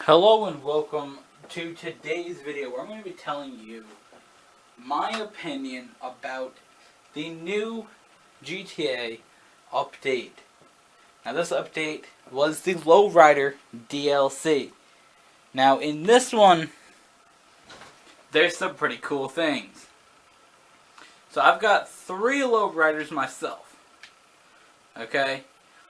Hello and welcome to today's video where I'm going to be telling you my opinion about the new GTA update. Now this update was the Lowrider DLC. Now in this one, there's some pretty cool things. So I've got 3 Lowriders myself. Okay,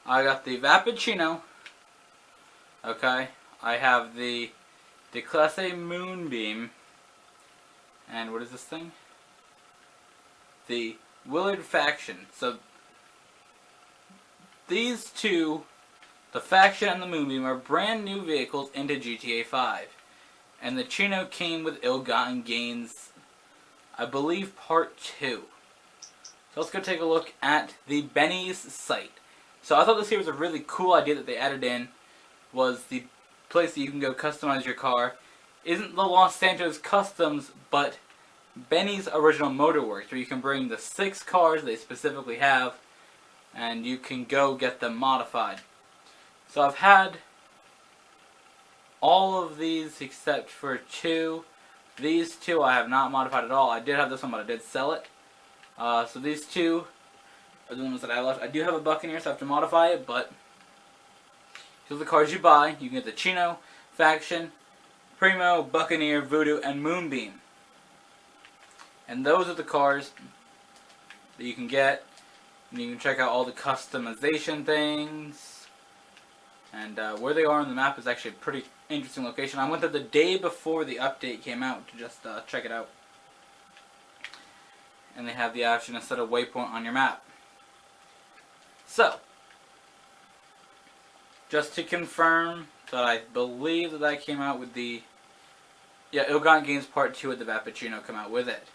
I got the Vappuccino. Okay. I have the Class A Moonbeam, and what is this thing? The Willard Faction. So these two, the Faction and the Moonbeam, are brand new vehicles into GTA 5. And the Chino came with Ill-Gotten Gains, I believe Part 2. So let's go take a look at the Benny's site. So I thought this here was a really cool idea that they added in, was the place that you can go customize your car isn't the Los Santos Customs, but Benny's Original Motorworks, where you can bring the 6 cars they specifically have and you can go get them modified. So I've had all of these except for 2. These 2 I have not modified at all. I did have this one, but I did sell it. So these 2 are the ones that I left. I do have a Buccaneer, so I have to modify it, but these are the cars you buy. You can get the Chino, Faction, Primo, Buccaneer, Voodoo, and Moonbeam. And those are the cars that you can get. And you can check out all the customization things. And where they are on the map is actually a pretty interesting location. I went there the day before the update came out to just check it out. And they have the option to set a waypoint on your map. So, just to confirm that I believe that came out with the... Yeah, Ill-Gotten Gains Part 2 with the Vappuccino come out with it.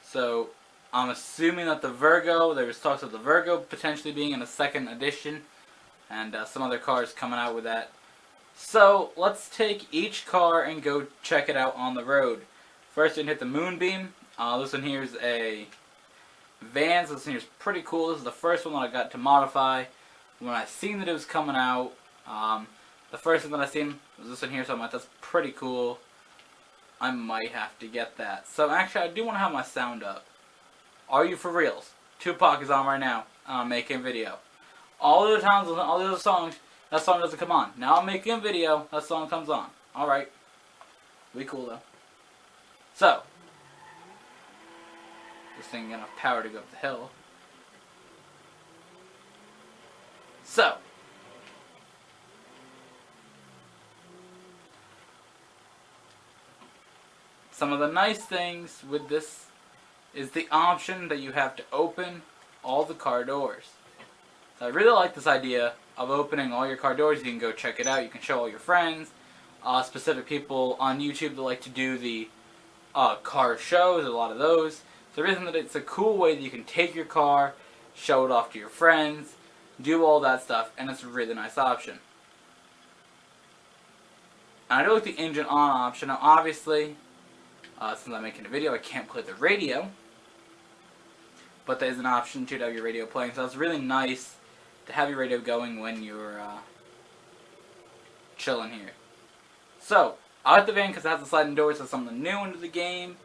So, I'm assuming that the Virgo, there was talks of the Virgo potentially being in a 2nd edition. And some other cars coming out with that. So, let's take each car and go check it out on the road. First, you can hit the Moonbeam. This one here is a van. So this one here is pretty cool. This is the first one that I got to modify when I seen that it was coming out. The first thing that I seen was this one here, so I'm like, that's pretty cool. I might have to get that. So actually, I do want to have my sound up. Are you for reals? Tupac is on right now. I'm making video. All the other times, all the other songs, that song doesn't come on. Now I'm making a video, that song comes on. Alright. We cool though. So, this thing got enough power to go up the hill. So, some of the nice things with this is the option that you have to open all the car doors. So I really like this idea of opening all your car doors. You can go check it out. You can show all your friends, specific people on YouTube that like to do the car shows, a lot of those. So the reason that it's a cool way that you can take your car, show it off to your friends, do all that stuff, and it's a really nice option. And I do like the engine on option. Now obviously, since I'm making a video, I can't play the radio. But there's an option to have your radio playing. So it's really nice to have your radio going when you're chilling here. So, I like the van because it has the sliding doors. So something new into the game.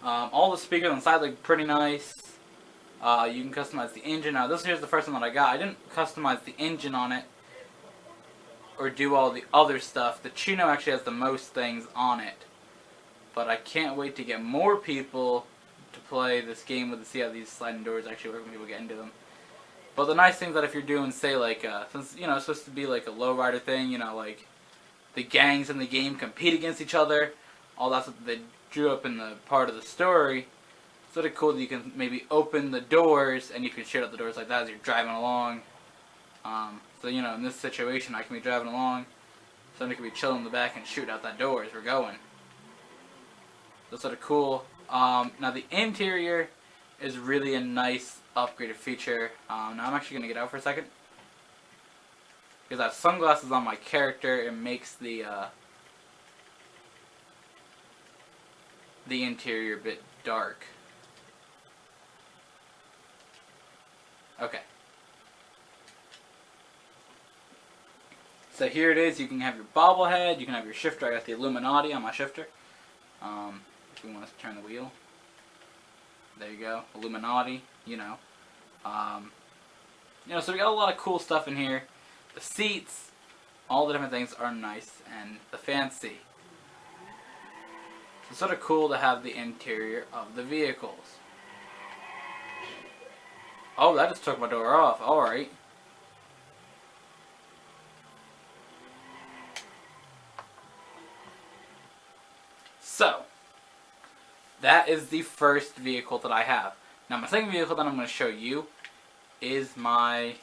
All the speakers on the side look pretty nice. You can customize the engine. Now this here's the first one that I got. I didn't customize the engine on it or do all the other stuff. The Chino actually has the most things on it. But I can't wait to get more people to play this game with to see how these sliding doors actually work when people get into them. But the nice thing is that if you're doing, say, like, since, you know, it's supposed to be like a lowrider thing, you know, like, the gangs in the game compete against each other, all that's what they drew up in the part of the story. It's sort of cool that you can maybe open the doors and you can shoot out the doors like that as you're driving along. So, you know, in this situation, I can be driving along, somebody can be chilling in the back and shoot out that door as we're going. That's sort of cool. Now the interior is really a nice upgraded feature. Now I'm actually going to get out for a second. Because I have sunglasses on my character, it makes the interior a bit dark. Okay. So here it is. You can have your bobblehead. You can have your shifter. I got the Illuminati on my shifter. If you want to turn the wheel. There you go. Illuminati, you know. So we got a lot of cool stuff in here. The seats, all the different things are nice and the fancy. So it's sort of cool to have the interior of the vehicles. Oh, that just took my door off. Alright. So, that is the first vehicle that I have. Now, my second vehicle that I'm going to show you is my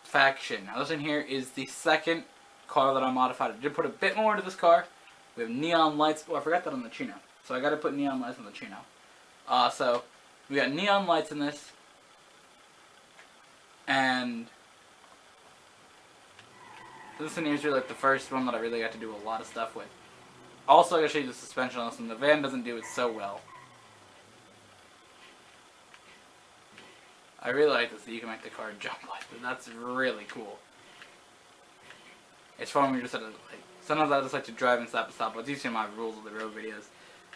faction. Now, this in here is the second car that I modified. I did put a bit more into this car. We have neon lights. Oh, I forgot that on the Chino. So I got to put neon lights on the Chino. So we got neon lights in this, and this in here is really like the first one that I really got to do a lot of stuff with. Also, I gotta show you the suspension on this one. The van doesn't do it so well. I really like this, that you can make the car jump like that. That's really cool. It's fun when you're just at a, sometimes I just like to drive and stop and stop, but it's usually my rules of the road videos.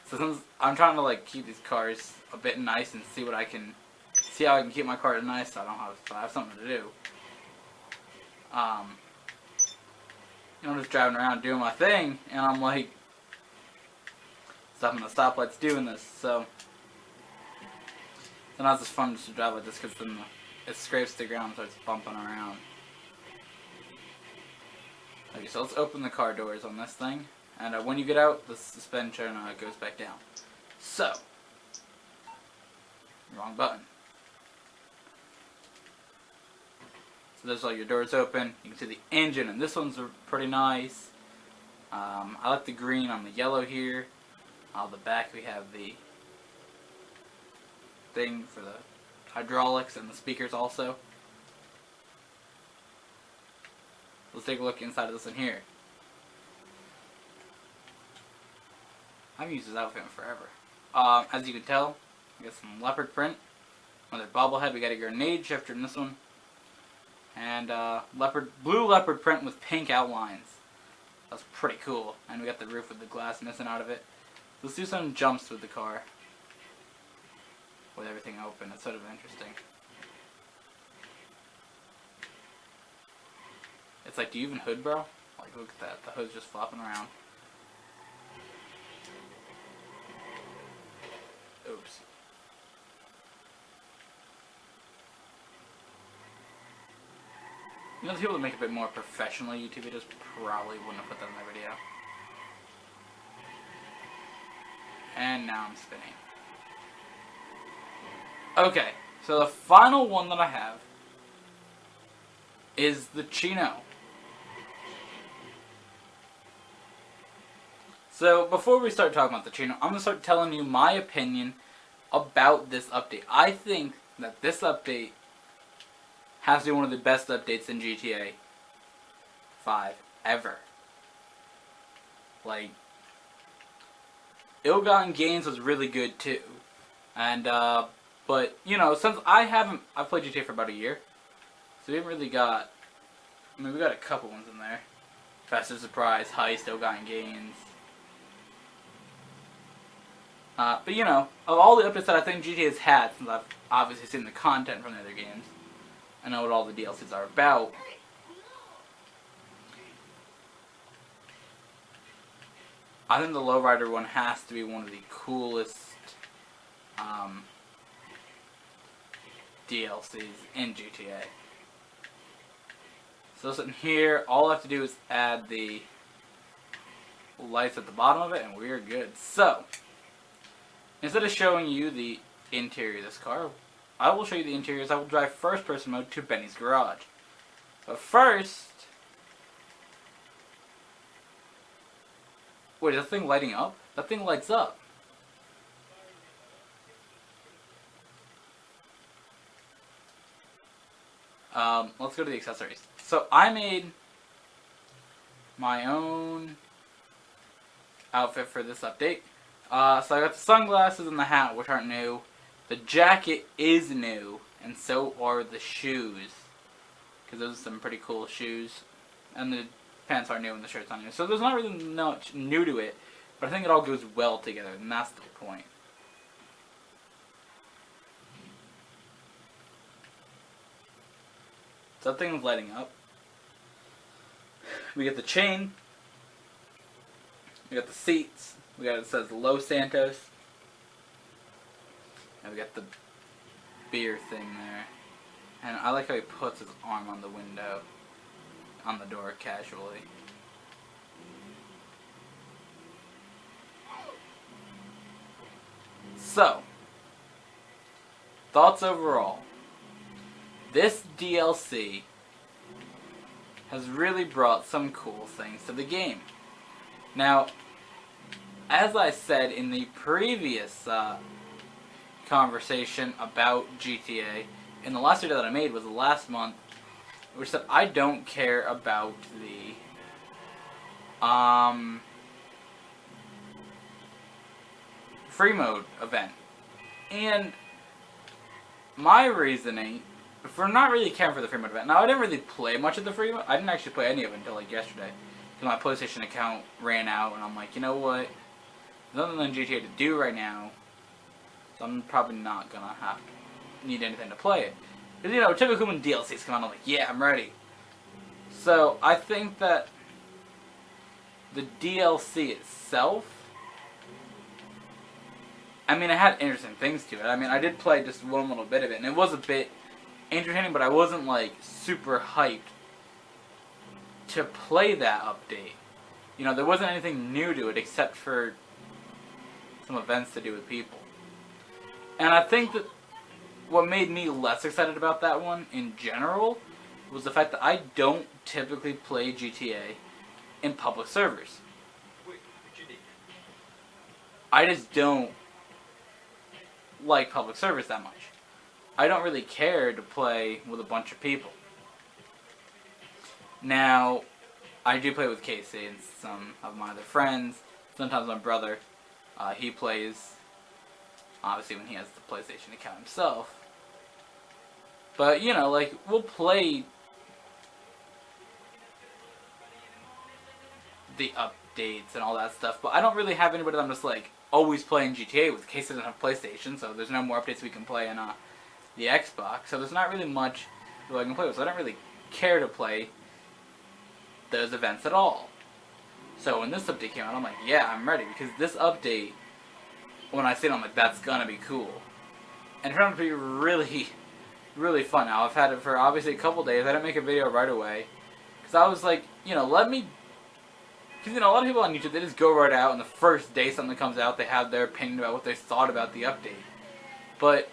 So sometimes I'm trying to keep these cars a bit nice and see how I can keep my car nice so I have something to do. I'm just driving around doing my thing, and I'm like, stopping at stoplights doing this, so sometimes it's fun just to drive like this because then it scrapes the ground and starts bumping around. Okay, so let's open the car doors on this thing, and when you get out, the suspension goes back down. So, wrong button. So there's all your doors open. You can see the engine, and this one's pretty nice. I like the green on the yellow here. On the back we have the thing for the hydraulics and the speakers also. Let's take a look inside of this one here. I've used this outfit forever. As you can tell, we got some leopard print. Another bobblehead. We got a grenade shifter in this one. And blue leopard print with pink outlines. That's pretty cool. And we got the roof with the glass missing out of it. Let's do some jumps with the car. With everything open. It's sort of interesting. It's like, do you even hood, bro? Like, look at that. The hood's just flopping around. Oops. The people that make a bit more professional YouTube videos probably wouldn't have put that in their video. And now I'm spinning. Okay, so the final one that I have is the Chino. So before we start talking about the Chino, I'm going to start telling you my opinion about this update. I think that this update has to be one of the best updates in GTA 5 ever. Like, Ill-Gotten Gains was really good too. And, but, since I've played GTA for about a year, so we haven't really got, we got a couple ones in there. Festive Surprise, Heist, Ill-Gotten Gains. But, of all the updates that I think GTA has had, since I've obviously seen the content from the other games, I know what all the DLCs are about. I think the Lowrider one has to be one of the coolest DLCs in GTA. So sitting here, all I have to do is add the lights at the bottom of it, and we're good. So, instead of showing you the interior of this car, I will show you the interiors. I will drive first person mode to Benny's garage. But first, wait, is that thing lighting up? That thing lights up. Let's go to the accessories. So I made my own outfit for this update. So I got the sunglasses and the hat, which aren't new. The jacket is new, and so are the shoes. because those are some pretty cool shoes, and the pants are new and the shirt's on new. So there's not really much new to it, but I think it all goes well together, and that's the point. So that thing is lighting up. We get the chain. We got the seats. We got, it says Los Santos. And we got the beer thing there. And I like how he puts his arm on the window, on the door casually. So, thoughts overall. This DLC has really brought some cool things to the game. Now, as I said in the previous conversation about GTA, in the last video that I made was last month, which said I don't care about the free mode event. And my reasoning for not really caring for the free mode event. Now, I didn't really play much of the free mode. I didn't actually play any of it until like yesterday, because my PlayStation account ran out, and I'm like, you know what? There's nothing than GTA to do right now, so I'm probably not gonna need anything to play it. Because, you know, typically when DLCs come out, I'm like, yeah, I'm ready. So I think that the DLC itself, I mean, it had interesting things to it. I mean, I did play just one little bit of it, and it was a bit entertaining, but I wasn't like super hyped to play that update. You know, there wasn't anything new to it except for some events to do with people. And I think that what made me less excited about that one in general was the fact that I don't typically play GTA in public servers. I just don't like public servers that much. I don't really care to play with a bunch of people. Now, I do play with Casey and some of my other friends. Sometimes my brother, he plays, obviously when he has the PlayStation account himself. But, you know, like, we'll play the updates and all that stuff, but I don't really have anybody that I'm just, like, always playing GTA with. Casey doesn't have PlayStation, so there's no more updates we can play on the Xbox, so there's not really much that I can play with, so I don't really care to play those events at all. So when this update came out, I'm like, yeah, I'm ready, because this update, when I see it, I'm like, that's gonna be cool. And it turned out to be really, really fun. Now, I've had it for obviously a couple days. I didn't make a video right away, because I was like, you know, because, you know, a lot of people on YouTube, they just go right out, and the first day something comes out, they have their opinion about what they thought about the update. But,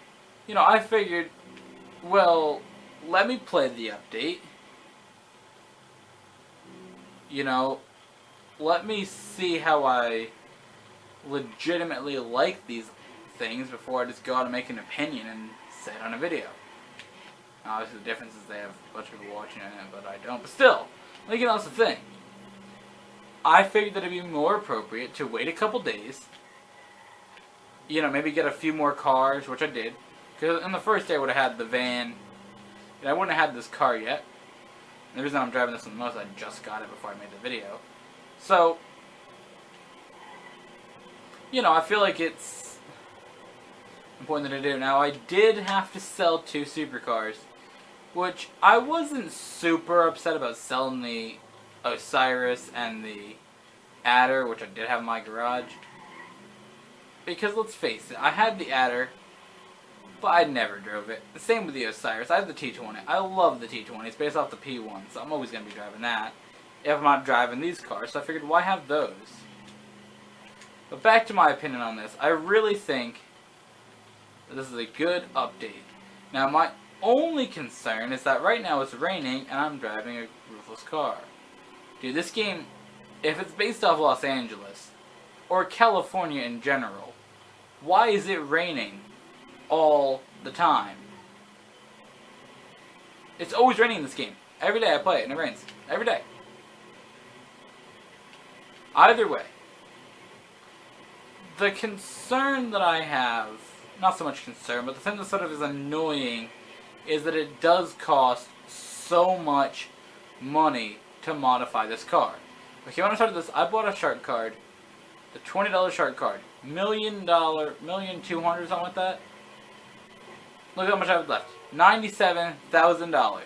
you know, I figured, well, let me play the update. You know, let me see how I legitimately like these things before I just go out and make an opinion and say it on a video. Now, obviously the difference is they have a bunch of people watching it, but I don't. But still, like, you know, that's the thing. I figured that it'd be more appropriate to wait a couple days, you know, maybe get a few more cars, which I did. Because in the first day I would have had the van, and I wouldn't have had this car yet. And the reason I'm driving this one the most, I just got it before I made the video. So, you know, I feel like it's important to do. Now, I did have to sell 2 supercars, which I wasn't super upset about selling the Osiris and the Adder, which I did have in my garage. Because let's face it, I had the Adder, but I never drove it. The same with the Osiris. I have the T20. I love the T20. It's based off the P1, so I'm always going to be driving that if I'm not driving these cars. So I figured, why have those? But back to my opinion on this. I really think that this is a good update. Now, my only concern is that right now it's raining and I'm driving a roofless car. Dude, this game, if it's based off Los Angeles, or California in general, why is it raining all the time? It's always raining in this game. Every day I play it and it rains. Every day. Either way, the concern that I have, not so much concern, but the thing that sort of is annoying, is that it does cost so much money to modify this car. Okay, when I started this, I bought a shark card, the $20 shark card, $1,200,000, something like that. Look how much I have left, $97,000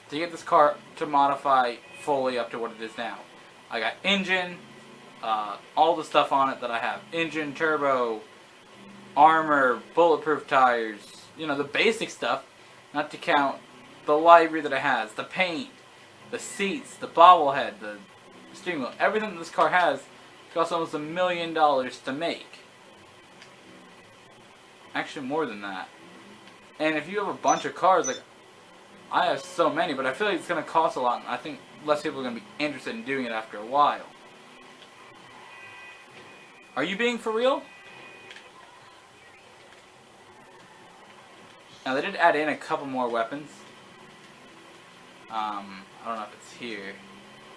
to get this car to modify fully up to what it is now. I got engine, all the stuff on it that I have, engine, turbo, armor, bulletproof tires, you know, the basic stuff, not to count the library that it has, the paint, the seats, the bobblehead, the steering wheel, everything that this car has costs almost $1 million to make. Actually, more than that. And if you have a bunch of cars, like, I have so many, but I feel like it's going to cost a lot, and I think less people are going to be interested in doing it after a while. Are you being for real? Now, they did add in a couple more weapons. I don't know if it's here.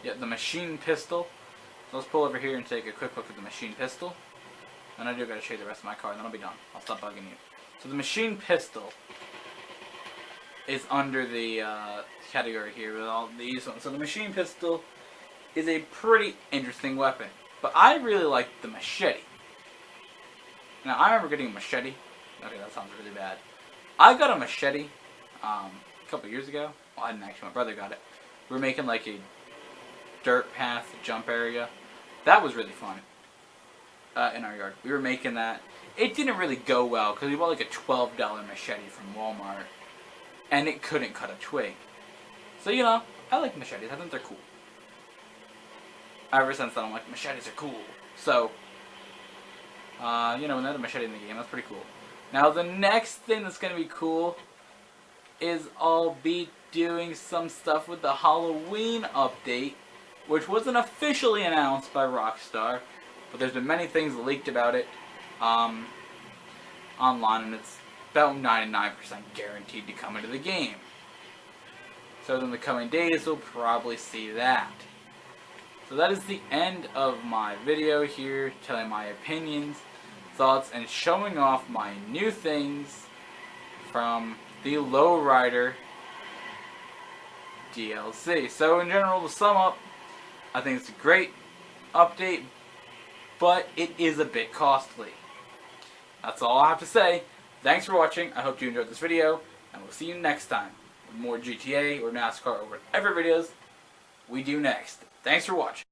Yeah, the machine pistol. So let's pull over here and take a quick look at the machine pistol. And I do gotta show you the rest of my car, and then I'll be done. I'll stop bugging you. So the machine pistol is under the category here with all these ones. So the machine pistol is a pretty interesting weapon. But I really like the machete. Now, I remember getting a machete. Okay, that sounds really bad. I got a machete a couple years ago. Well, I didn't actually. My brother got it. We were making like a dirt path jump area. That was really fun in our yard. We were making that. It didn't really go well because we bought like a $12 machete from Walmart. And it couldn't cut a twig. So, you know, I like machetes. I think they're cool. Ever since then, I'm like, machetes are cool. So, you know, another machete in the game. That's pretty cool. Now, the next thing that's going to be cool is I'll be doing some stuff with the Halloween update, which wasn't officially announced by Rockstar, but there's been many things leaked about it online, and it's about 99% guaranteed to come into the game. So in the coming days, we'll probably see that. So that is the end of my video here, telling my opinions, thoughts, and showing off my new things from the Lowrider DLC. So in general, to sum up, I think it's a great update, but it is a bit costly. That's all I have to say. Thanks for watching. I hope you enjoyed this video, and we'll see you next time with more GTA or NASCAR or whatever videos we do next. Thanks for watching.